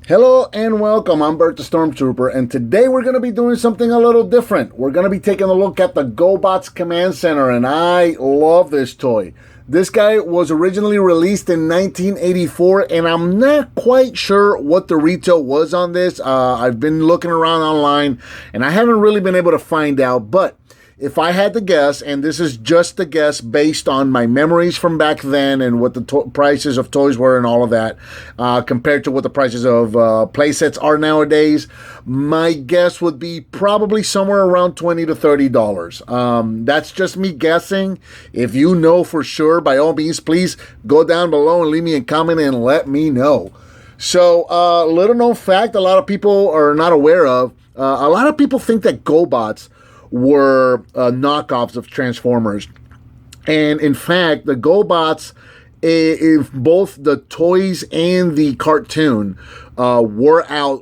Hello and welcome. I'm Bert the Stormtrooper, and today we're going to be doing something a little different. We're going to be taking a look at the Gobots Command Center, and I love this toy. This guy was originally released in 1984, and I'm not quite sure what the retail was on this. I've been looking around online, and I haven't really been able to find out, but if I had to guess, and this is just a guess based on my memories from back then and what the prices of toys were and all of that, compared to what the prices of playsets are nowadays, my guess would be probably somewhere around $20 to $30. That's just me guessing. If you know for sure, by all means, please go down below and leave me a comment and let me know. So, little known fact, a lot of people are not aware of. A lot of people think that Gobots were knockoffs of Transformers, and in fact the Gobots, if both the toys and the cartoon were out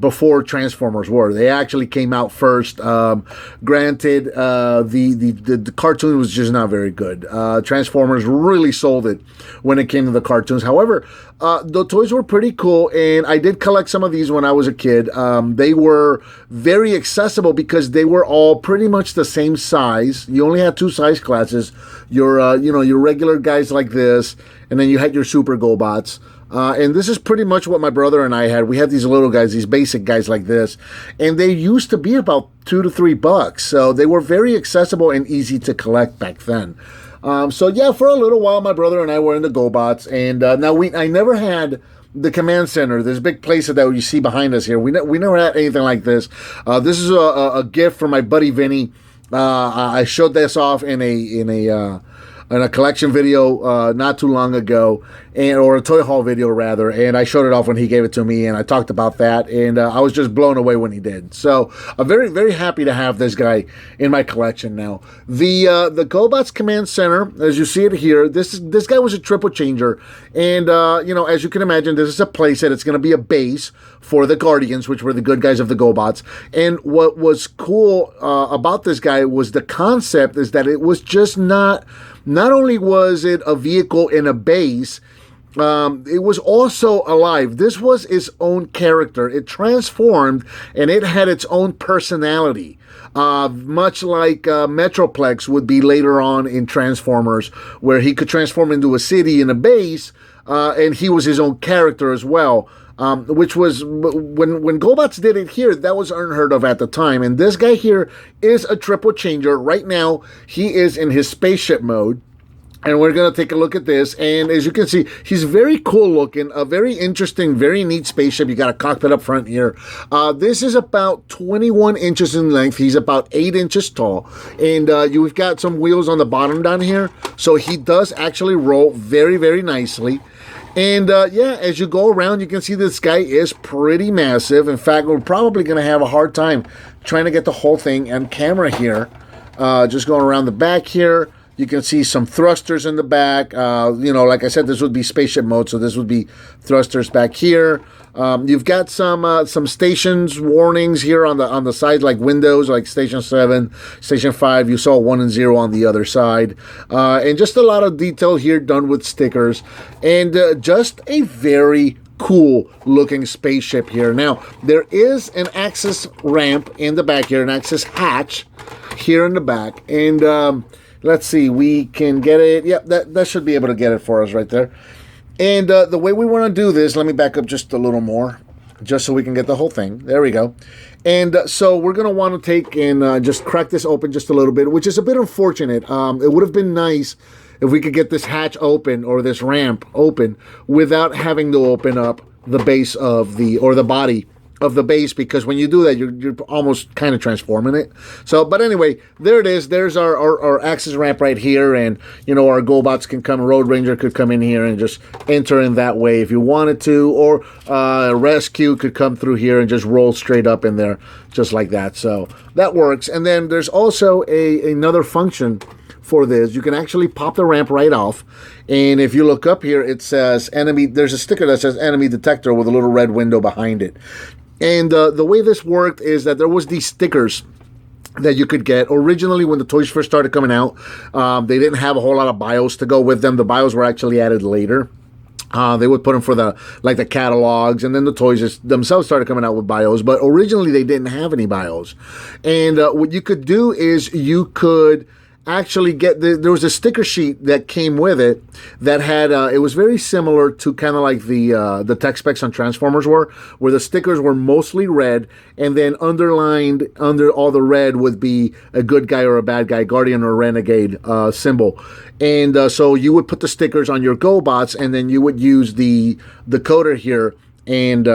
before Transformers were. They actually came out first. Granted, the cartoon was just not very good. Transformers really sold it when it came to the cartoons. However, the toys were pretty cool, and I did collect some of these when I was a kid. They were very accessible because they were all pretty much the same size. You only had two size classes. Your your regular guys like this, and then you had your Super Gobots. And this is pretty much what my brother and I had. We had these little guys, these basic guys like this, and they used to be about $2 to $3. So they were very accessible and easy to collect back then. So yeah, for a little while, my brother and I were into Gobots, and now I never had the Command Center, this big place that you see behind us here. We never had anything like this. This is a gift from my buddy Vinny. I showed this off in a collection video not too long ago, or a toy haul video rather, and I showed it off when he gave it to me, and I talked about that, and I was just blown away when he did. So I'm very, very happy to have this guy in my collection now. The Gobots Command Center, as you see it here, this guy was a triple changer, and as you can imagine, this is a playset. It's going to be a base for the Guardians, which were the good guys of the Gobots. And what was cool about this guy was the concept is that it was just not only was it a vehicle in a base, it was also alive. This was its own character. It transformed, and it had its own personality, much like Metroplex would be later on in Transformers, where he could transform into a city in a base, and he was his own character as well. Which was, when Gobots did it here, that was unheard of at the time. And this guy here is a triple changer. Right now, he is in his spaceship mode. And we're going to take a look at this. And as you can see, he's very cool looking, a very interesting, very neat spaceship. You got a cockpit up front here. This is about 21 inches in length. He's about 8 inches tall. And you've got some wheels on the bottom down here. So he does actually roll very, very nicely. And yeah, as you go around, you can see this guy is pretty massive. In fact, we're probably going to have a hard time trying to get the whole thing on camera here. Just going around the back here. You can see some thrusters in the back. Like I said, this would be spaceship mode, so this would be thrusters back here. You've got some stations warnings here on the side, like windows, like Station 7, Station 5. You saw 1 and 0 on the other side. And just a lot of detail here done with stickers. And just a very cool looking spaceship here. Now, there is an access ramp in the back here, an access hatch here in the back. And let's see, we can get it. Yep, that should be able to get it for us right there. And the way we want to do this, let me back up just a little more, just so we can get the whole thing. There we go. And so we're going to want to take and just crack this open just a little bit, which is a bit unfortunate. It would have been nice if we could get this hatch open, or this ramp open, without having to open up the base of the body of the base, because when you do that, you're almost kind of transforming it. So, but anyway, there it is. There's our access ramp right here, and our Gobots can come. Road Ranger could come in here and just enter in that way if you wanted to, or Rescue could come through here and just roll straight up in there, just like that. So that works. And then there's also another function for this. You can actually pop the ramp right off, and if you look up here, it says enemy. There's a sticker that says enemy detector with a little red window behind it. And the way this worked is that there was these stickers that you could get. Originally, when the toys first started coming out, they didn't have a whole lot of BIOS to go with them. The BIOS were actually added later. They would put them for the catalogs, and then the toys themselves started coming out with bios. But originally, they didn't have any bios. And what you could do is you could actually get there was a sticker sheet that came with it that had it was very similar to kind of like the tech specs on Transformers were, where the stickers were mostly red, and then underlined under all the red would be a good guy or a bad guy, Guardian or Renegade symbol. And so you would put the stickers on your GoBots, and then you would use the coder here and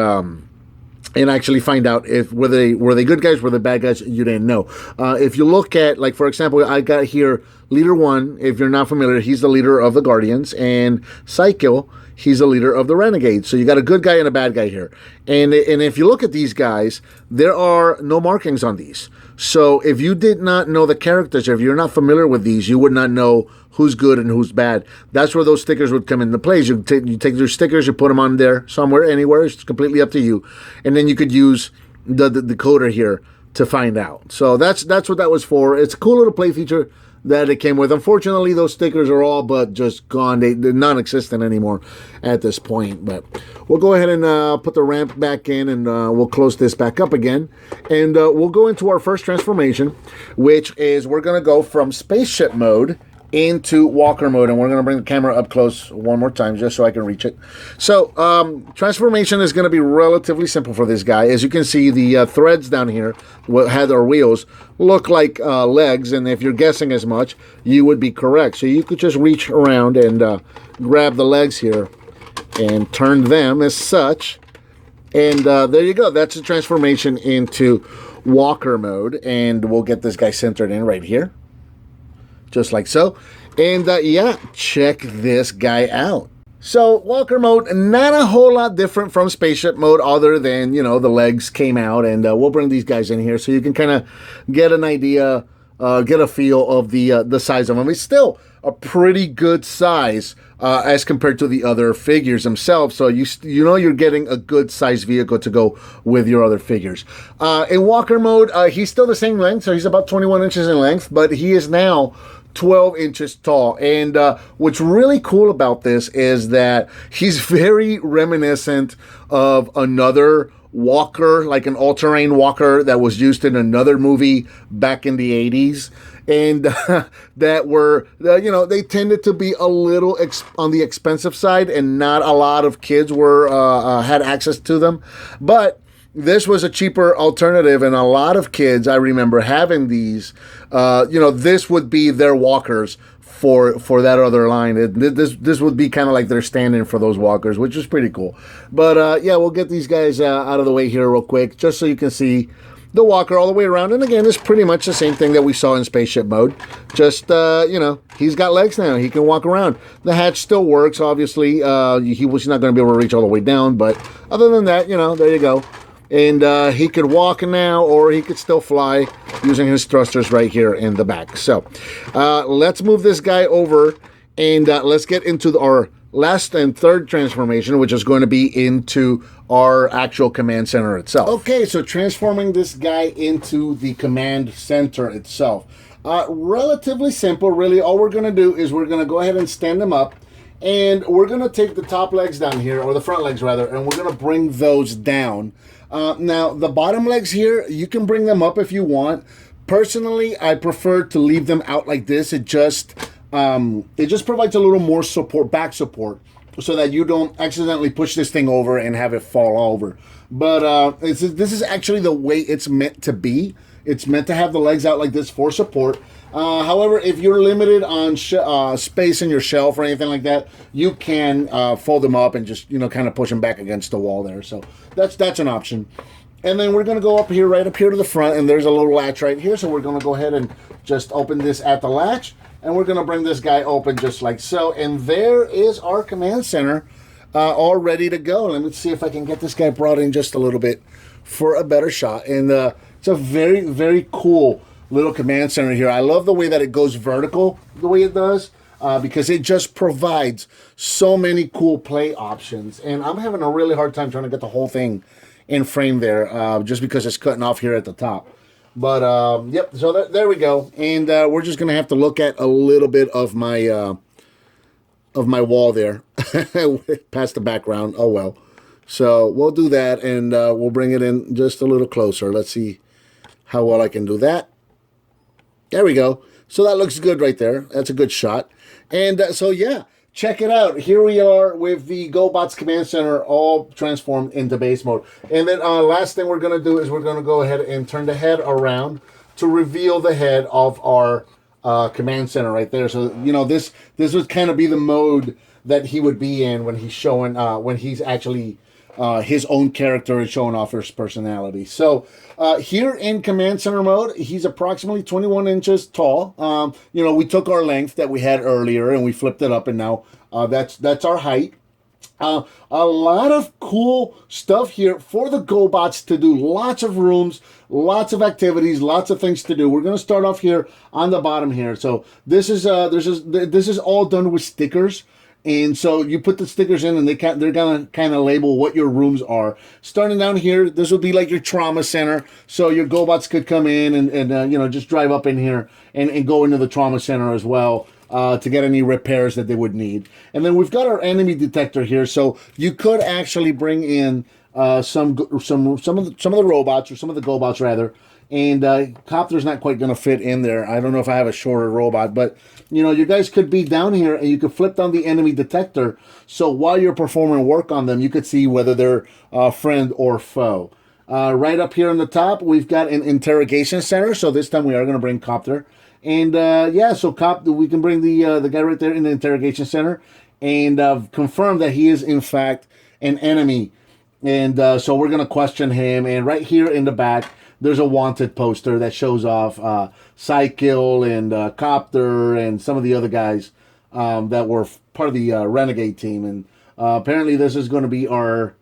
actually find out if were they good guys, were they bad guys. You didn't know. If you look at, like, for example, I got here Leader 1. If you're not familiar, he's the leader of the Guardians, and Cycle, he's the leader of the Renegades. So you got a good guy and a bad guy here. And if you look at these guys, there are no markings on these. So if you did not know the characters, or if you're not familiar with these, you would not know who's good and who's bad. That's where those stickers would come into place. You take your stickers, you put them on there somewhere, anywhere. It's completely up to you. And then you could use the coder here to find out. So that's what that was for. It's a cool little play feature that it came with. Unfortunately, those stickers are all but just gone. They're non-existent anymore at this point. But we'll go ahead and put the ramp back in, and we'll close this back up again. And we'll go into our first transformation, which is we're going to go from spaceship mode into walker mode, and we're going to bring the camera up close one more time just so I can reach it. So transformation is going to be relatively simple for this guy. As you can see, the threads down here, what had our wheels, look like legs, and if you're guessing as much, you would be correct. So you could just reach around and grab the legs here and turn them as such, and there you go. That's a transformation into walker mode, and we'll get this guy centered in right here, just like so. And yeah, check this guy out. So walker mode, not a whole lot different from spaceship mode, other than, you know, the legs came out, and we'll bring these guys in here so you can kind of get an idea, get a feel of the size of them. It's still a pretty good size as compared to the other figures themselves. So you know you're getting a good size vehicle to go with your other figures. In walker mode, he's still the same length, so he's about 21 inches in length, but he is now 12 inches tall. And what's really cool about this is that he's very reminiscent of another walker, like an all-terrain walker that was used in another movie back in the 80s. And that were, you know, they tended to be a little on the expensive side, and not a lot of kids had access to them. But this was a cheaper alternative, and a lot of kids, I remember having these. You know, this would be their walkers for that other line. This would be kind of like their stand-in for those walkers, which is pretty cool. But yeah, we'll get these guys out of the way here real quick, just so you can see the walker all the way around. And again, it's pretty much the same thing that we saw in spaceship mode. Just, you know, he's got legs now. He can walk around. The hatch still works, obviously. He was not going to be able to reach all the way down. But other than that, you know, there you go. And he could walk now, or he could still fly using his thrusters right here in the back. So let's move this guy over, and let's get into our last and third transformation, which is going to be into our actual command center itself. Okay, so transforming this guy into the command center itself. Relatively simple, really. All we're going to do is we're going to go ahead and stand him up, and we're going to take the top legs down here, or the front legs rather, and we're going to bring those down. Now, the bottom legs here, you can bring them up if you want. Personally, I prefer to leave them out like this. It just provides a little more support, back support, so that you don't accidentally push this thing over and have it fall over. But this is actually the way it's meant to be. It's meant to have the legs out like this for support. However, if you're limited on space in your shelf or anything like that, you can fold them up and just, you know, kind of push them back against the wall there. So that's an option. And then we're going to go up here, right up here to the front, and there's a little latch right here. So we're going to go ahead and just open this at the latch, and we're going to bring this guy open just like so. And there is our command center all ready to go. Let me see if I can get this guy brought in just a little bit for a better shot. And it's a very, very cool little command center here. I love the way that it goes vertical the way it does, because it just provides so many cool play options. And I'm having a really hard time trying to get the whole thing in frame there, just because it's cutting off here at the top. But yep, so there we go. And we're just gonna have to look at a little bit of my wall there. past the background. Oh, well. So we'll do that, and we'll bring it in just a little closer. Let's see how well I can do that. There we go. So that looks good right there. That's a good shot. And so, yeah, check it out. Here we are with the Gobots Command Center all transformed into base mode. And then last thing we're going to do is we're going to go ahead and turn the head around to reveal the head of our command center right there. So, you know, this would kind of be the mode that he would be in when he's showing, when he's actually his own character and showing off his personality. So here in command center mode, he's approximately 21 inches tall. You know, we took our length that we had earlier and we flipped it up, and now that's our height. A lot of cool stuff here for the Gobots to do. Lots of rooms, lots of activities, lots of things to do. We're going to start off here on the bottom here. So this is all done with stickers. And so you put the stickers in, and they're gonna kind of label what your rooms are. Starting down here, this will be like your trauma center. So your Gobots could come in and you know, just drive up in here and go into the trauma center as well to get any repairs that they would need. And then we've got our enemy detector here, so you could actually bring in some of the robots, or some of the Gobots rather. And Copter's not quite going to fit in there. I don't know if I have a shorter robot, but you know, you guys could be down here and you could flip down the enemy detector. So while you're performing work on them, you could see whether they're friend or foe. Right up here on the top, we've got an interrogation center. So this time we are going to bring Copter. And yeah, so we can bring the guy right there in the interrogation center and confirm that he is in fact an enemy. And so we're going to question him. And right here in the back, there's a wanted poster that shows off Cykill and Copter and some of the other guys that were part of the Renegade team. And apparently this is going to be our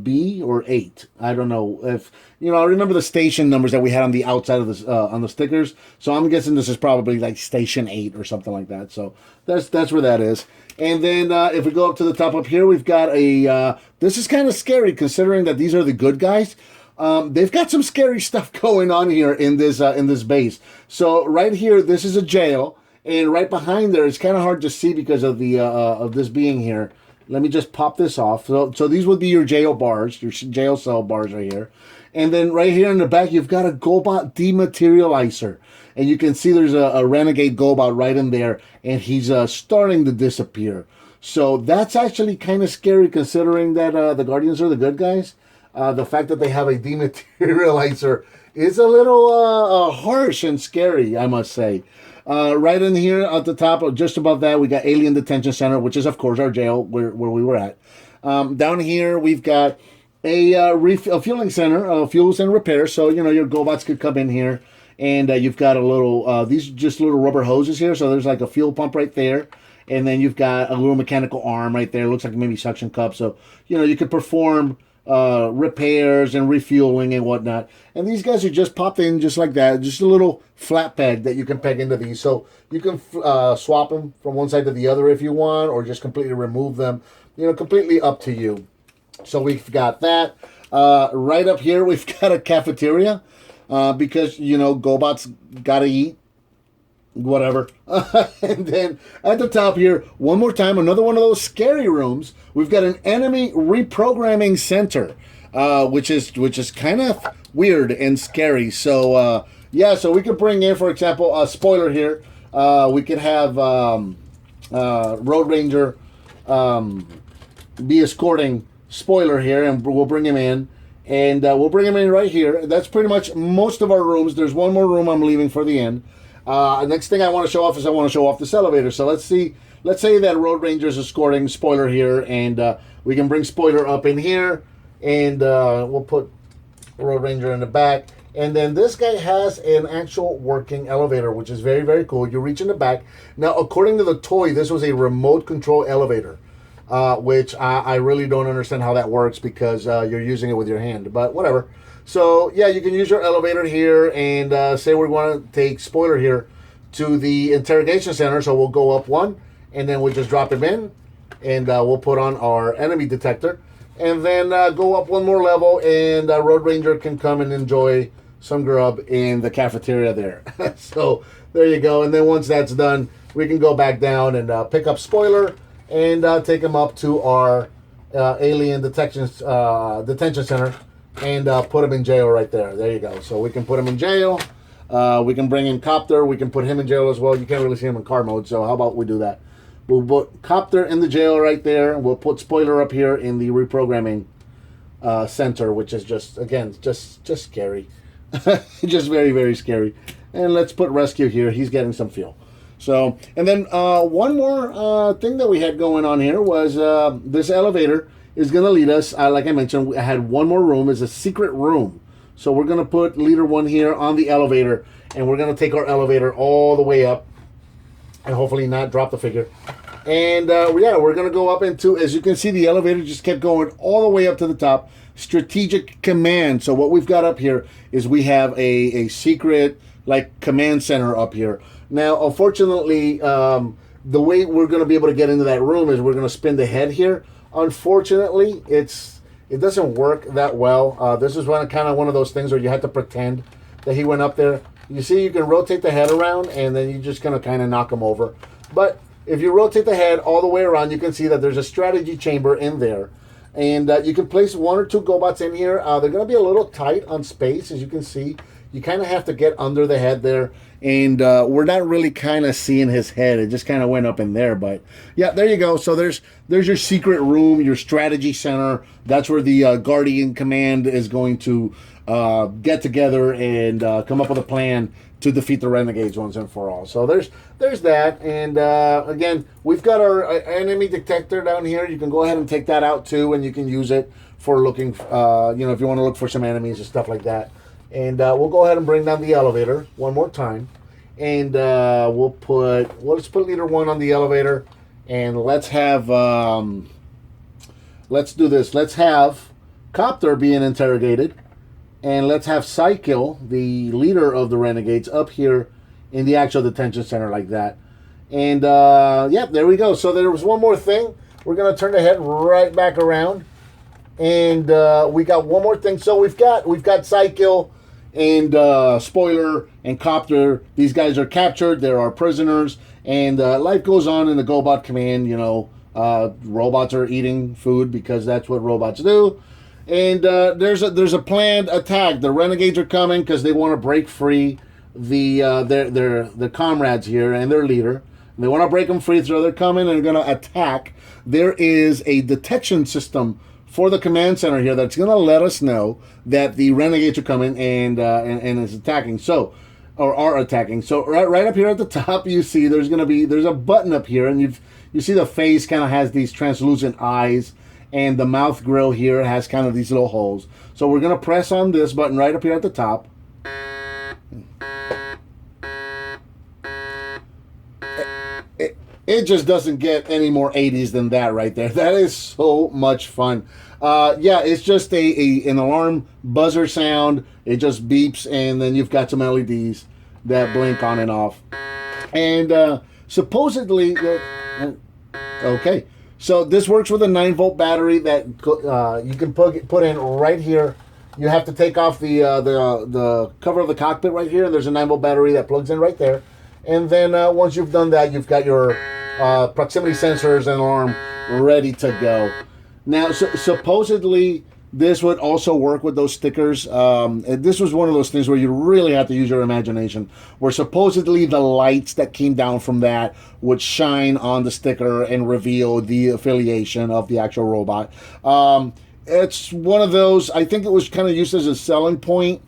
B or 8. I don't know if, you know, I remember the station numbers that we had on the outside of this on the stickers. So I'm guessing this is probably like station 8 or something like that. So that's where that is. And then if we go up to the top up here, we've got a, this is kind of scary considering that these are the good guys. They've got some scary stuff going on here in this base. So right here, this is a jail, and right behind there, it's kind of hard to see because of the of this being here. Let me just pop this off. So these would be your jail bars, your jail cell bars right here. And then right here in the back, you've got a Gobot dematerializer, and you can see there's a renegade Gobot right in there, and he's starting to disappear. So that's actually kind of scary considering that the Guardians are the good guys. The fact that they have a dematerializer is a little harsh and scary, I must say. Right in here at the top, just above that, we got Alien Detention Center, which is, of course, our jail where we were at. Down here, we've got a fueling center, fuels and repairs. So, you know, your Gobots could come in here. And you've got a little, these are just little rubber hoses here. So there's like a fuel pump right there. And then you've got a little mechanical arm right there. It looks like maybe suction cup. So, you know, you could perform repairs and refueling and whatnot. And these guys are just popped in just like that. Just a little flat peg that you can peg into these. So you can swap them from one side to the other if you want, or just completely remove them. You know, completely up to you. So we've got that. Right up here, we've got a cafeteria because, you know, Gobots gotta eat. Whatever. And then at the top here, one more time, another one of those scary rooms. We've got an enemy reprogramming center, which is kind of weird and scary. So yeah, so we could bring in, for example, a spoiler here. We could have Road Ranger be escorting Spoiler here, and we'll bring him in. And we'll bring him in right here. That's pretty much most of our rooms. There's one more room I'm leaving for the end. Next thing I want to show off is I want to show off this elevator. So let's say that Road Ranger is escorting Spoiler here, and we can bring Spoiler up in here, and we'll put Road Ranger in the back. And then this guy has an actual working elevator, which is very, very cool. You reach in the back. Now, according to the toy, this was a remote control elevator, which I really don't understand how that works because you're using it with your hand, but whatever. So, yeah, you can use your elevator here and say we want to take Spoiler here to the interrogation center. So we'll go up one, and then we'll just drop him in, and we'll put on our enemy detector. And then go up one more level, and Road Ranger can come and enjoy some grub in the cafeteria there. So there you go. And then once that's done, we can go back down and pick up Spoiler. and take him up to our alien detention center and put him in jail right there. There you go. So we can put him in jail. We can bring in Copter. We can put him in jail as well. You can't really see him in car mode, so how about we do that? We'll put Copter in the jail right there. We'll put Spoiler up here in the reprogramming center, which is just, again, just scary. Just very, very scary. And let's put Rescue here. He's getting some fuel. So, and then one more thing that we had going on here was this elevator is going to lead us, like I mentioned, I had one more room. It's a secret room. So we're going to put leader 1 here on the elevator, and we're going to take our elevator all the way up and hopefully not drop the figure. And yeah, we're going to go up into, as you can see, the elevator just kept going all the way up to the top. Strategic command. So what we've got up here is we have a secret, like, command center up here. Now, unfortunately, the way we're going to be able to get into that room is we're going to spin the head here. Unfortunately, it doesn't work that well. This is kind of one of those things where you have to pretend that he went up there. You see, you can rotate the head around, and then you're just going to kind of knock him over. But if you rotate the head all the way around, you can see that there's a strategy chamber in there. And you can place 1 or 2 Gobots in here. They're going to be a little tight on space, as you can see. You kind of have to get under the head there. And we're not really kind of seeing his head. It just kind of went up in there. But yeah, there you go. So there's your secret room, your strategy center. That's where the Guardian Command is going to get together and come up with a plan to defeat the Renegades once and for all. So there's that. And again, we've got our enemy detector down here. You can go ahead and take that out too, and you can use it for looking, if you want to look for some enemies and stuff like that. And we'll go ahead and bring down the elevator one more time. And let's put leader 1 on the elevator. And let's have, let's do this. Let's have Copter being interrogated. And let's have Psykill, the leader of the Renegades, up here in the actual detention center like that. And, yeah, there we go. So there was one more thing. We're going to turn the head right back around. And we got one more thing. So we've got Psykill and Spoiler and Copter. These guys are captured. They're our prisoners. And life goes on in the Gobot Command. Robots are eating food because that's what robots do. And there's a planned attack. The Renegades are coming because they want to break free their comrades here and their leader. And they want to break them free, so they're coming and they're going to attack. There is a detection system for the command center here that's going to let us know that the Renegades are coming and is attacking. So, or are attacking. So right up here at the top, you see there's a button up here, and you see the face kind of has these translucent eyes. And the mouth grill here has kind of these little holes. So we're going to press on this button right up here at the top. It just doesn't get any more 80s than that right there. That is so much fun. Yeah, it's just an alarm buzzer sound. It just beeps, and then you've got some LEDs that blink on and off. And supposedly... okay. So this works with a 9-volt battery that you can put in right here. You have to take off the cover of the cockpit right here, and there's a 9-volt battery that plugs in right there. And then once you've done that, you've got your proximity sensors and alarm ready to go. Now, supposedly this would also work with those stickers. This was one of those things where you really have to use your imagination, where supposedly the lights that came down from that would shine on the sticker and reveal the affiliation of the actual robot. It's one of those, I think it was kind of used as a selling point.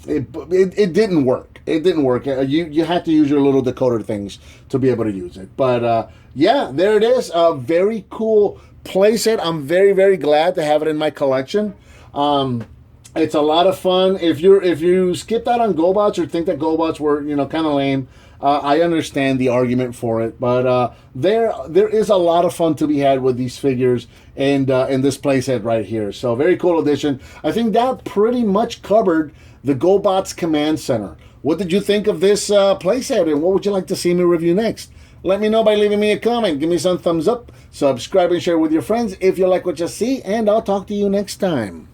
It didn't work. It didn't work. You had to use your little decoder things to be able to use it. But yeah, there it is. A very cool playset. I'm very, very glad to have it in my collection. It's a lot of fun. If you skipped out on Gobots or think that Gobots were kind of lame, I understand the argument for it. But there is a lot of fun to be had with these figures and in this playset right here. So very cool addition. I think that pretty much covered the Gobots Command Center. What did you think of this playset, and what would you like to see me review next? Let me know by leaving me a comment. Give me some thumbs up. Subscribe and share with your friends if you like what you see, and I'll talk to you next time.